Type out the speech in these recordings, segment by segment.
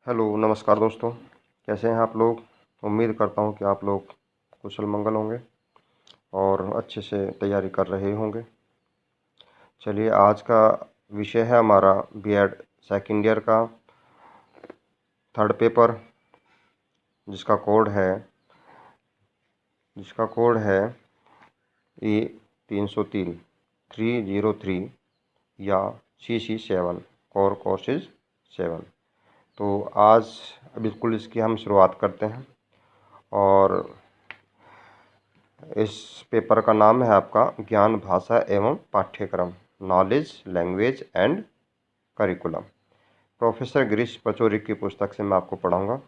Hello नमस्कार दोस्तों, कैसे हैं आप लोग। उम्मीद करता हूं कि आप लोग कुशल मंगल होंगे और अच्छे से तैयारी कर रहे होंगे। चलिए, आज का विषय है हमारा बीएड सेकंड ईयर का थर्ड पेपर, जिसका कोड है E303 303 या CC7 कोर कोर्सेज 7। तो आज बिल्कुल इसकी हम शुरुआत करते हैं और इस पेपर का नाम है आपका ज्ञान भाषा एवं पाठ्यक्रम, knowledge language and curriculum. Professor Girish Pachauri की पुस्तक से मैं आपको पढ़ाऊँगा।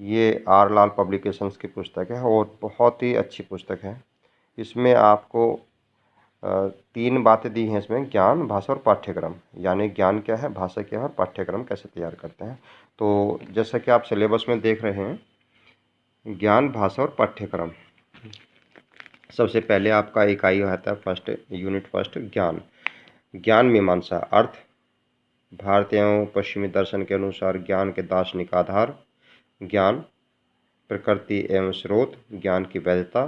ये आर लाल पब्लिकेशंस की पुस्तक है और बहुत ही अच्छी पुस्तक है। इसमें आपको 3 बातें दी हैं इसमें, ज्ञान, भाषा और पाठ्यक्रम। यानी ज्ञान क्या है, भाषा क्या है और पाठ्यक्रम कैसे तैयार करते हैं। तो जैसा कि आप सिलेबस में देख रहे हैं, ज्ञान, भाषा और पाठ्यक्रम। सबसे पहले आपका इकाई आता है यूनिट फर्स्ट, ज्ञान। ज्ञान मीमांसा, अर्थ। भारतीय एवं पश्चिमी दर्शन के अनुसार ज्ञान के दार्शनिक आधार, ज्ञान, प्रकृति एवं स्रोत, ज्ञान की वैधता,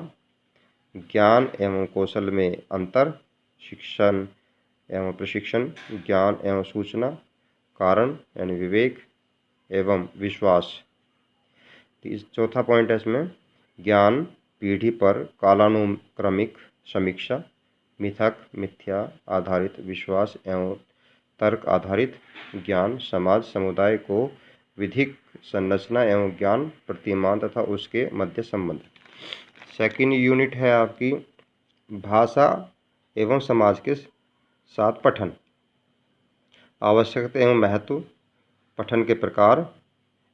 ज्ञान एवं कौशल में अंतर, शिक्षण एवं प्रशिक्षण, ज्ञान एवं सूचना, कारण यानी विवेक एवं विश्वास। चौथा पॉइंट है इसमें, ज्ञान पीढ़ी पर कालानुक्रमिक समीक्षा, मिथक मिथ्या आधारित विश्वास एवं तर्क आधारित ज्ञान, समाज समुदाय को विधिक संरचना एवं ज्ञान प्रतिमान तथा उसके मध्य संबंध। सेकंड यूनिट है आपकी भाषा एवं समाज के साथ पठन, आवश्यकता एवं महत्व, पठन के प्रकार,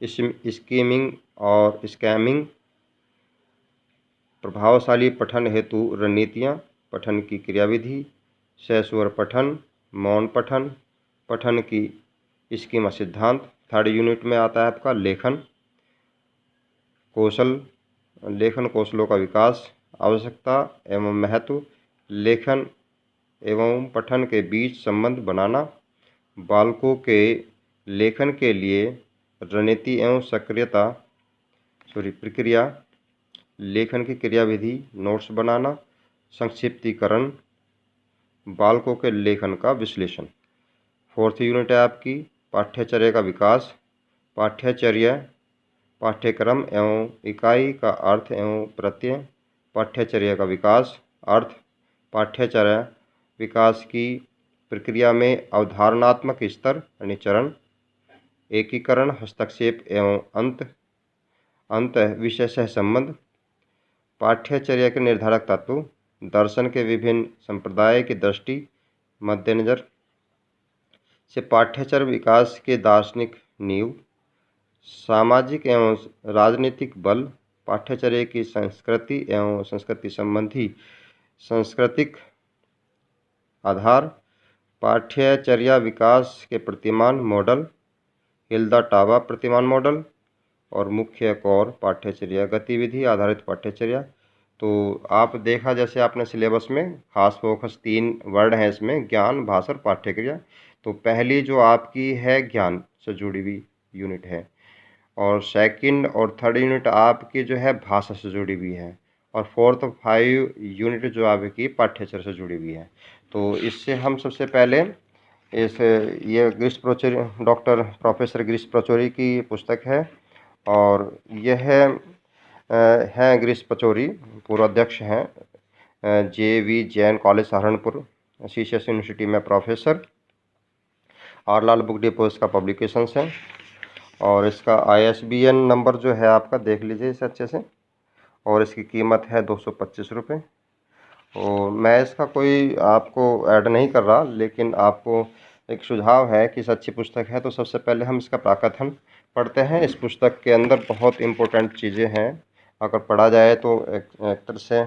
स्कीमिंग और स्कैमिंग, प्रभावशाली पठन हेतु रणनीतियाँ, पठन की क्रियाविधि, सस्वर पठन, मौन पठन, पठन की स्कीमा सिद्धांत। थर्ड यूनिट में आता है आपका लेखन कौशलों का विकास, आवश्यकता एवं महत्व, लेखन एवं पठन के बीच संबंध बनाना, बालकों के लेखन के लिए रणनीति एवं प्रक्रिया, लेखन की क्रियाविधि, नोट्स बनाना, संक्षिप्तीकरण, बालकों के लेखन का विश्लेषण। फोर्थ यूनिट है आपकी पाठ्यचर्या का विकास, पाठ्यक्रम एवं इकाई का अर्थ एवं प्रत्यय, पाठ्यचर्या का विकास, अर्थ, पाठ्यचर्या विकास की प्रक्रिया में अवधारणात्मक स्तर यानी चरण, एकीकरण, हस्तक्षेप एवं अंत विषय सह संबंध, पाठ्यचर्या के निर्धारक तत्व, दर्शन के विभिन्न संप्रदाय की दृष्टि मद्देनजर से पाठ्यचर्या विकास के दार्शनिक नींव, सामाजिक एवं राजनीतिक बल, पाठ्यचर्या की संस्कृति एवं संस्कृति संबंधी सांस्कृतिक आधार, पाठ्यचर्या विकास के प्रतिमान मॉडल, हिल्दा टाबा प्रतिमान मॉडल, और मुख्य कोर पाठ्यचर्या गतिविधि आधारित पाठ्यचर्या। तो आप देखा जैसे आपने सिलेबस में खास फोकस 3 वर्ड हैं इसमें, ज्ञान, भाषा और पाठ्यक्रिया। तो पहली जो आपकी है ज्ञान से जुड़ी हुई यूनिट है और सेकंड और थर्ड यूनिट आपकी जो है भाषा से जुड़ी हुई है और फोर्थ और 5 यूनिट जो आपकी पाठ्यचर्या से जुड़ी हुई है। तो इससे हम सबसे पहले ये डॉक्टर प्रोफेसर गिरीश पचौरी की पुस्तक है और यह है गिरीश पचौरी, पूर्व अध्यक्ष हैं JV Jain college Saharanpur, CCS university में professor. R Lal book depot इसका पब्लिकेशंस है और इसका ISBN नंबर जो है आपका देख लीजिए इसे अच्छे से, और इसकी कीमत है 225 रुपये। और मैं इसका कोई आपको ऐड नहीं कर रहा, लेकिन आपको एक सुझाव है कि इस अच्छी पुस्तक है तो सबसे पहले हम इसका प्राकथन पढ़ते हैं। इस पुस्तक के अंदर बहुत इम्पोर्टेंट चीज़ें हैं, अगर पढ़ा जाए तो एक तरह से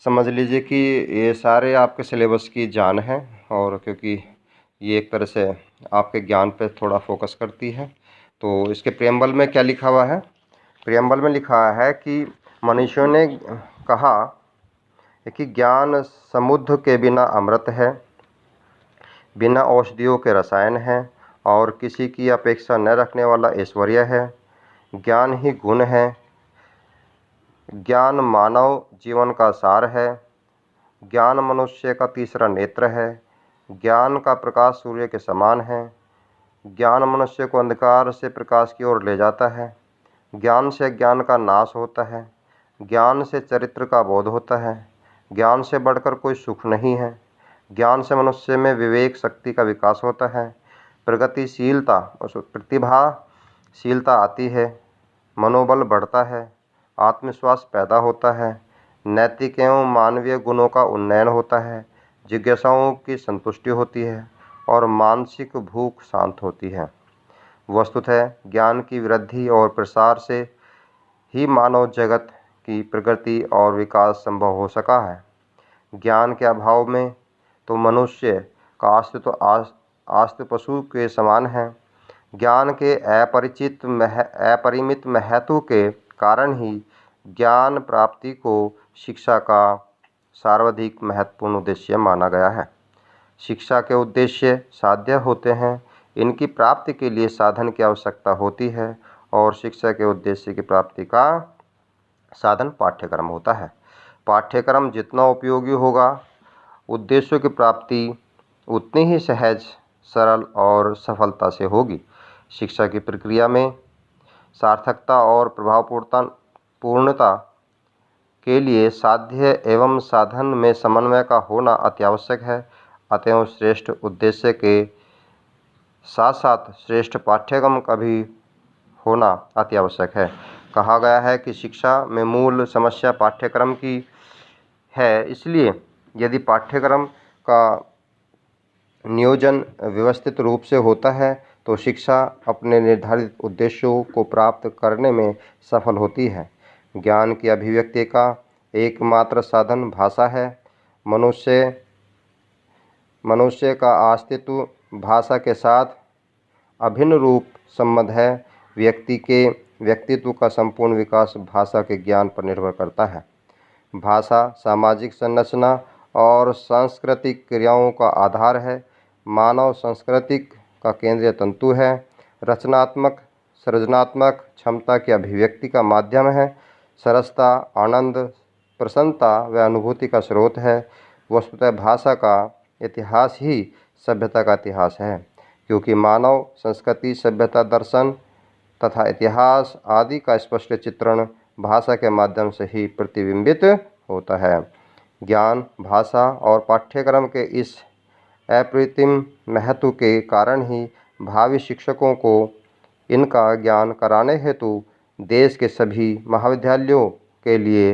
समझ लीजिए कि ये सारे आपके सिलेबस की जान है, और क्योंकि ये एक तरह से आपके ज्ञान पे थोड़ा फोकस करती है। तो इसके प्रेम्बल में क्या लिखा हुआ है, प्रेम्बल में लिखा है कि मनुष्यों ने कहा कि ज्ञान समुद्र के बिना अमृत है, बिना औषधियों के रसायन है और किसी की अपेक्षा न रखने वाला ऐश्वर्य है। ज्ञान ही गुण है। ज्ञान मानव जीवन का सार है। ज्ञान मनुष्य का तीसरा नेत्र है। ज्ञान का प्रकाश सूर्य के समान है। ज्ञान मनुष्य को अंधकार से प्रकाश की ओर ले जाता है। ज्ञान से ज्ञान का नाश होता है। ज्ञान से चरित्र का बोध होता है। ज्ञान से बढ़कर कोई सुख नहीं है। ज्ञान से मनुष्य में विवेक शक्ति का विकास होता है। प्रगतिशीलता प्रतिभाशीलता आती है। मनोबल बढ़ता है। आत्मविश्वास पैदा होता है। नैतिक एवं मानवीय गुणों का उन्नयन होता है। जिज्ञासाओं की संतुष्टि होती है और मानसिक भूख शांत होती है। वस्तुतः ज्ञान की वृद्धि और प्रसार से ही मानव जगत की प्रगति और विकास संभव हो सका है। ज्ञान के अभाव में तो मनुष्य का अस्तित्व पशु के समान है। ज्ञान के अपरिमित महत्व के कारण ही ज्ञान प्राप्ति को शिक्षा का सर्वाधिक महत्वपूर्ण उद्देश्य माना गया है। शिक्षा के उद्देश्य साध्य होते हैं। इनकी प्राप्ति के लिए साधन की आवश्यकता होती है और शिक्षा के उद्देश्य की प्राप्ति का साधन पाठ्यक्रम होता है। पाठ्यक्रम जितना उपयोगी होगा, उद्देश्यों की प्राप्ति उतनी ही सहज, सरल और सफलता से होगी। शिक्षा की प्रक्रिया में सार्थकता और प्रभावपूर्णता के लिए साध्य एवं साधन में समन्वय का होना अत्यावश्यक है। अतएव श्रेष्ठ उद्देश्य के साथ साथ श्रेष्ठ पाठ्यक्रम का भी होना अत्यावश्यक है। कहा गया है कि शिक्षा में मूल समस्या पाठ्यक्रम की है। इसलिए यदि पाठ्यक्रम का नियोजन व्यवस्थित रूप से होता है तो शिक्षा अपने निर्धारित उद्देश्यों को प्राप्त करने में सफल होती है। ज्ञान की अभिव्यक्ति का एकमात्र साधन भाषा है। मनुष्य का अस्तित्व भाषा के साथ अभिन्न रूप संबंध है। व्यक्ति के व्यक्तित्व का संपूर्ण विकास भाषा के ज्ञान पर निर्भर करता है। भाषा सामाजिक संरचना और सांस्कृतिक क्रियाओं का आधार है। मानव संस्कृति का केंद्रीय तंतु है। रचनात्मक सृजनात्मक क्षमता की अभिव्यक्ति का माध्यम है। सरसता, आनंद, प्रसन्नता व अनुभूति का स्रोत है। वस्तुतः भाषा का इतिहास ही सभ्यता का इतिहास है, क्योंकि मानव संस्कृति, सभ्यता, दर्शन तथा इतिहास आदि का स्पष्ट चित्रण भाषा के माध्यम से ही प्रतिबिंबित होता है। ज्ञान, भाषा और पाठ्यक्रम के इस अप्रतिम महत्व के कारण ही भावी शिक्षकों को इनका ज्ञान कराने हेतु देश के सभी महाविद्यालयों के लिए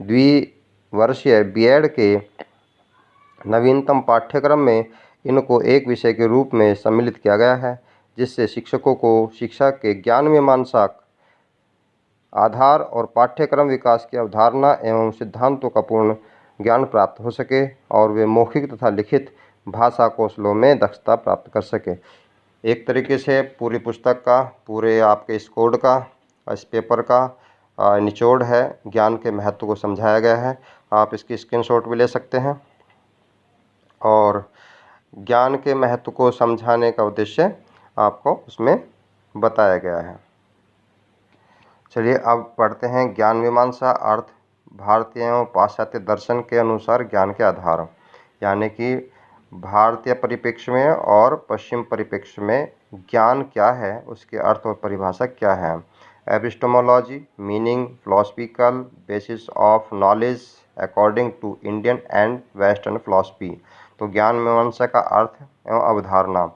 द्विवर्षीय बीएड के नवीनतम पाठ्यक्रम में इनको एक विषय के रूप में सम्मिलित किया गया है, जिससे शिक्षकों को शिक्षा के ज्ञान मीमांसा आधार और पाठ्यक्रम विकास की अवधारणा एवं सिद्धांतों का पूर्ण ज्ञान प्राप्त हो सके और वे मौखिक तथा लिखित भाषा कौशलों में दक्षता प्राप्त कर सके। एक तरीके से पूरी पुस्तक का, पूरे आपके इस कोड का, इस पेपर का निचोड़ है, ज्ञान के महत्व को समझाया गया है। आप इसकी स्क्रीनशॉट भी ले सकते हैं और ज्ञान के महत्व को समझाने का उद्देश्य आपको उसमें बताया गया है। चलिए अब पढ़ते हैं ज्ञान मीमांसा अर्थ। भारतीय एवं पाश्चात्य दर्शन के अनुसार ज्ञान के आधार, यानी कि भारतीय परिप्रेक्ष्य में और पश्चिम परिप्रेक्ष्य में ज्ञान क्या है, उसके अर्थ और परिभाषा क्या है। Epistemology meaning philosophical basis of knowledge according to Indian and western philosophy. तो ज्ञान मीमांसा का अर्थ एवं अवधारणा,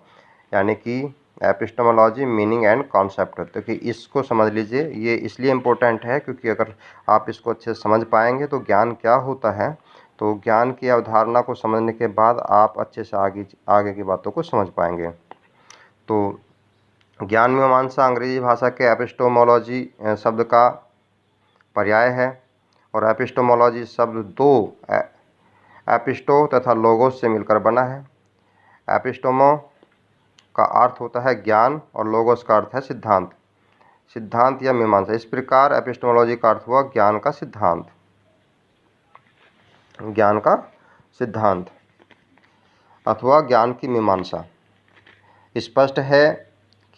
यानी कि एपिस्टेमोलॉजी मीनिंग एंड कॉन्सेप्ट। तो कि इसको समझ लीजिए, ये इसलिए इम्पोर्टेंट है क्योंकि अगर आप इसको अच्छे से समझ पाएंगे तो ज्ञान क्या होता है, तो ज्ञान की अवधारणा को समझने के बाद आप अच्छे से आगे की बातों को समझ पाएंगे। तो ज्ञान मीमांसा अंग्रेजी भाषा के एपिस्टेमोलॉजी शब्द का पर्याय है और एपिस्टेमोलॉजी शब्द दो एपिस्टो तथा लोगोस से मिलकर बना है। एपिस्टोमो का अर्थ होता है ज्ञान और लोगोस का अर्थ है सिद्धांत, सिद्धांत या मीमांसा। इस प्रकार एपिस्टेमोलॉजी का अर्थ हुआ ज्ञान का सिद्धांत, ज्ञान का सिद्धांत अथवा ज्ञान की मीमांसा। स्पष्ट है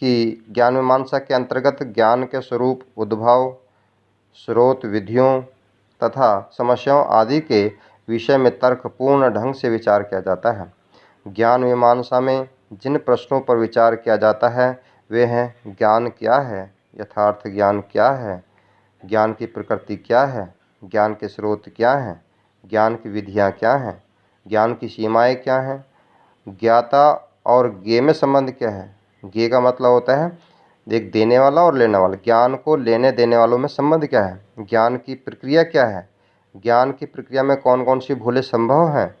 कि ज्ञान मीमांसा के अंतर्गत ज्ञान के स्वरूप, उद्भव, स्रोत, विधियों तथा समस्याओं आदि के विषय में तर्कपूर्ण ढंग से विचार किया जाता है। ज्ञान मीमांसा में जिन प्रश्नों पर विचार किया जाता है वे हैं: ज्ञान क्या है, यथार्थ ज्ञान क्या है, ज्ञान की प्रकृति क्या है, ज्ञान के स्रोत क्या हैं, ज्ञान की विधियाँ क्या हैं, ज्ञान की सीमाएँ क्या हैं, ज्ञाता और ज्ञेय में संबंध क्या है। ज्ञेय का मतलब होता है एक देने वाला और लेने वाला। ज्ञान को लेने देने वालों में संबंध क्या है, ज्ञान की प्रक्रिया क्या है, ज्ञान की प्रक्रिया में कौन कौन सी भूलें संभव हैं,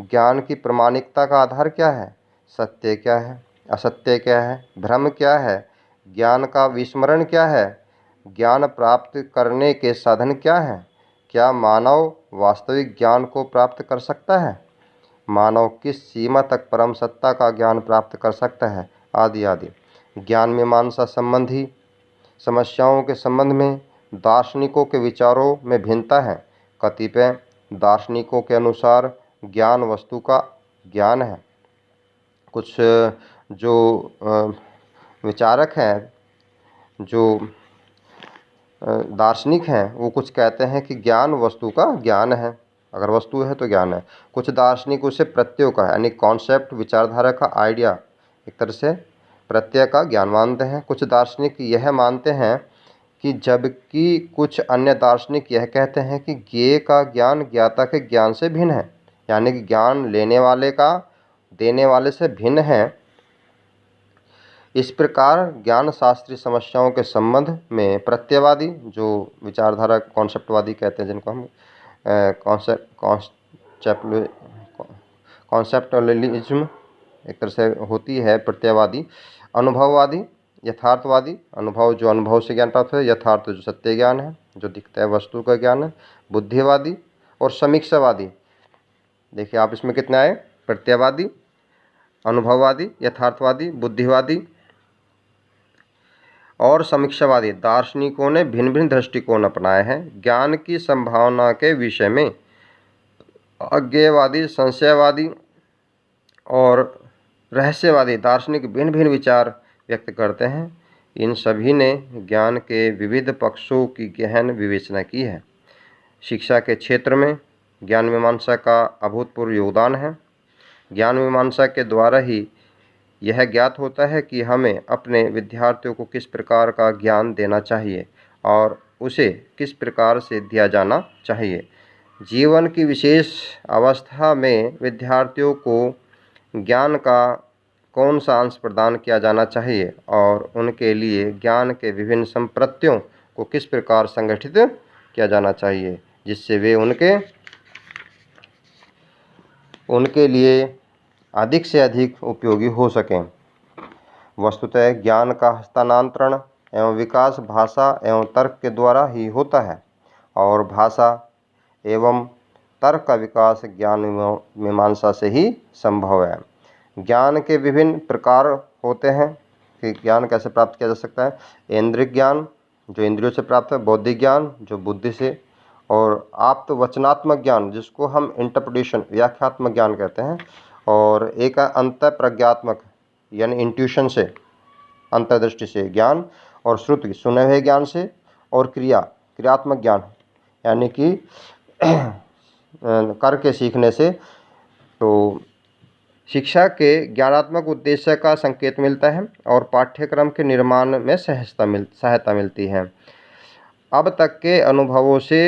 ज्ञान की प्रामाणिकता का आधार क्या है, सत्य क्या है, असत्य क्या है, भ्रम क्या है, ज्ञान का विस्मरण क्या है, ज्ञान प्राप्त करने के साधन क्या हैं, क्या मानव वास्तविक ज्ञान को प्राप्त कर सकता है, मानव किस सीमा तक परम सत्ता का ज्ञान प्राप्त कर सकता है, आदि आदि। ज्ञान मीमांसा संबंधी समस्याओं के संबंध में दार्शनिकों के विचारों में भिन्नता है। कतिपय दार्शनिकों के अनुसार ज्ञान वस्तु का ज्ञान है। कुछ जो विचारक हैं, जो दार्शनिक हैं, वो कुछ कहते हैं कि ज्ञान वस्तु का ज्ञान है, अगर वस्तु है तो ज्ञान है। कुछ दार्शनिक उसे प्रत्ययों का यानी कॉन्सेप्ट, विचारधारा का आइडिया, एक तरह से प्रत्यय का ज्ञान मानते हैं। कुछ दार्शनिक यह मानते हैं कि जबकि कुछ अन्य दार्शनिक यह कहते हैं कि ज्ञेय का ज्ञान ज्ञाता के ज्ञान से भिन्न है, यानी कि ज्ञान लेने वाले का देने वाले से भिन्न है। इस प्रकार ज्ञान शास्त्रीय समस्याओं के संबंध में प्रत्ययवादी, जो विचारधारा कॉन्सेप्टवादी कहते हैं, जिनको हम कॉन्सेप्टुअलिज्म एक तरह से होती है, प्रत्ययवादी, अनुभववादी, यथार्थवादी, अनुभव जो अनुभव से ज्ञान प्राप्त है, यथार्थ जो सत्य ज्ञान है, जो दिखता है वस्तु का ज्ञान है, बुद्धिवादी और समीक्षावादी। देखिए आप इसमें कितने आए: प्रत्ययवादी, अनुभववादी, यथार्थवादी, बुद्धिवादी और समीक्षावादी। दार्शनिकों ने भिन्न भिन्न दृष्टिकोण अपनाए हैं। ज्ञान की संभावना के विषय में अज्ञेयवादी, संशयवादी और रहस्यवादी दार्शनिक भिन्न भिन्न विचार व्यक्त करते हैं। इन सभी ने ज्ञान के विविध पक्षों की गहन विवेचना की है। शिक्षा के क्षेत्र में ज्ञान मीमांसा का अभूतपूर्व योगदान है। ज्ञान मीमांसा के द्वारा ही यह ज्ञात होता है कि हमें अपने विद्यार्थियों को किस प्रकार का ज्ञान देना चाहिए और उसे किस प्रकार से दिया जाना चाहिए। जीवन की विशेष अवस्था में विद्यार्थियों को ज्ञान का कौन सा अंश प्रदान किया जाना चाहिए और उनके लिए ज्ञान के विभिन्न संप्रत्यों को किस प्रकार संगठित किया जाना चाहिए जिससे वे उनके लिए अधिक से अधिक उपयोगी हो सकें। वस्तुतः ज्ञान का हस्तांतरण एवं विकास भाषा एवं तर्क के द्वारा ही होता है और भाषा एवं तर्क का विकास ज्ञान मीमांसा से ही संभव है। ज्ञान के विभिन्न प्रकार होते हैं कि ज्ञान कैसे प्राप्त किया जा सकता है। इंद्रिय ज्ञान जो इंद्रियों से प्राप्त है, बौद्धिक ज्ञान जो बुद्धि से, और आप्त वचनात्मक ज्ञान जिसको हम इंटरप्रिटेशन व्याख्यात्मक ज्ञान कहते हैं, और एक अंत प्रज्ञात्मक यानी इंट्यूशन से, अंतर्दृष्टि से ज्ञान, और श्रुति सुने हुए ज्ञान से, और क्रियात्मक ज्ञान यानी कि करके सीखने से। तो शिक्षा के ज्ञानात्मक उद्देश्य का संकेत मिलता है और पाठ्यक्रम के निर्माण में सहायता मिलती है। अब तक के अनुभवों से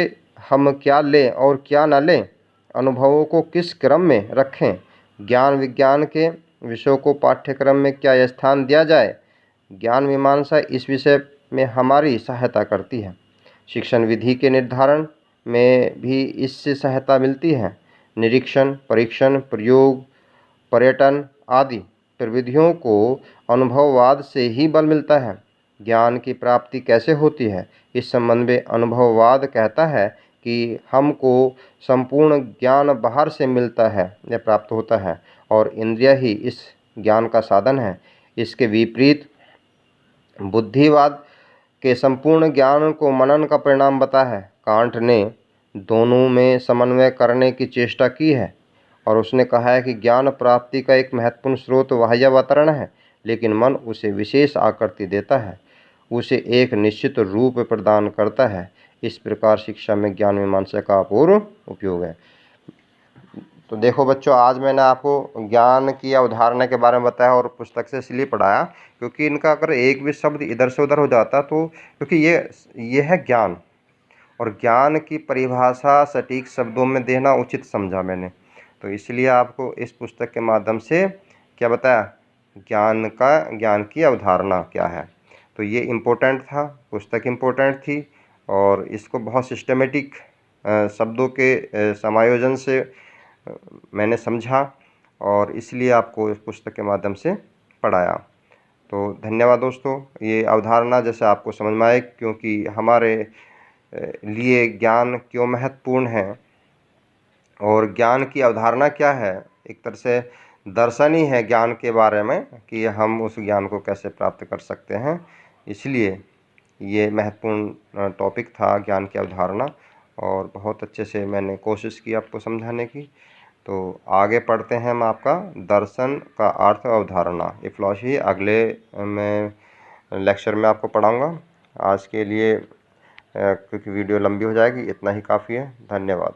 हम क्या लें और क्या न लें, अनुभवों को किस क्रम में रखें, ज्ञान विज्ञान के विषयों को पाठ्यक्रम में क्या स्थान दिया जाए, ज्ञान मीमांसा इस विषय में हमारी सहायता करती है। शिक्षण विधि के निर्धारण में भी इससे सहायता मिलती है। निरीक्षण, परीक्षण, प्रयोग, पर्यटन आदि प्रविधियों को अनुभववाद से ही बल मिलता है। ज्ञान की प्राप्ति कैसे होती है, इस संबंध में अनुभववाद कहता है कि हमको संपूर्ण ज्ञान बाहर से मिलता है या प्राप्त होता है और इंद्रिय ही इस ज्ञान का साधन है। इसके विपरीत बुद्धिवाद के संपूर्ण ज्ञान को मनन का परिणाम बताया है। कांट ने दोनों में समन्वय करने की चेष्टा की है और उसने कहा है कि ज्ञान प्राप्ति का एक महत्वपूर्ण स्रोत बाह्य वातावरण है, लेकिन मन उसे विशेष आकृति देता है, उसे एक निश्चित रूप प्रदान करता है। इस प्रकार शिक्षा में ज्ञान मीमांसा का अपूर्व उपयोग है। तो देखो बच्चों, आज मैंने आपको ज्ञान की अवधारणा के बारे में बताया और पुस्तक से इसलिए पढ़ाया क्योंकि इनका अगर एक भी शब्द इधर से उधर हो जाता तो, क्योंकि ये है ज्ञान, और ज्ञान की परिभाषा सटीक शब्दों में देना उचित समझा मैंने। तो इसलिए आपको इस पुस्तक के माध्यम से क्या बताया, ज्ञान की अवधारणा क्या है। तो ये इम्पोर्टेंट था, पुस्तक इम्पोर्टेंट थी, और इसको बहुत सिस्टमेटिक शब्दों के समायोजन से मैंने समझा, और इसलिए आपको इस पुस्तक के माध्यम से पढ़ाया। तो धन्यवाद दोस्तों। ये अवधारणा जैसे आपको समझ में आए, क्योंकि हमारे लिए ज्ञान क्यों महत्वपूर्ण है और ज्ञान की अवधारणा क्या है, एक तरह से दर्शन ही है ज्ञान के बारे में कि हम उस ज्ञान को कैसे प्राप्त कर सकते हैं। इसलिए ये महत्वपूर्ण टॉपिक था ज्ञान की अवधारणा, और बहुत अच्छे से मैंने कोशिश की आपको समझाने की। तो आगे पढ़ते हैं हम आपका दर्शन का अर्थ अवधारणा, ये फिलॉसफी अगले मैं लेक्चर में आपको पढ़ाऊँगा। आज के लिए क्योंकि वीडियो लंबी हो जाएगी, इतना ही काफ़ी है। धन्यवाद।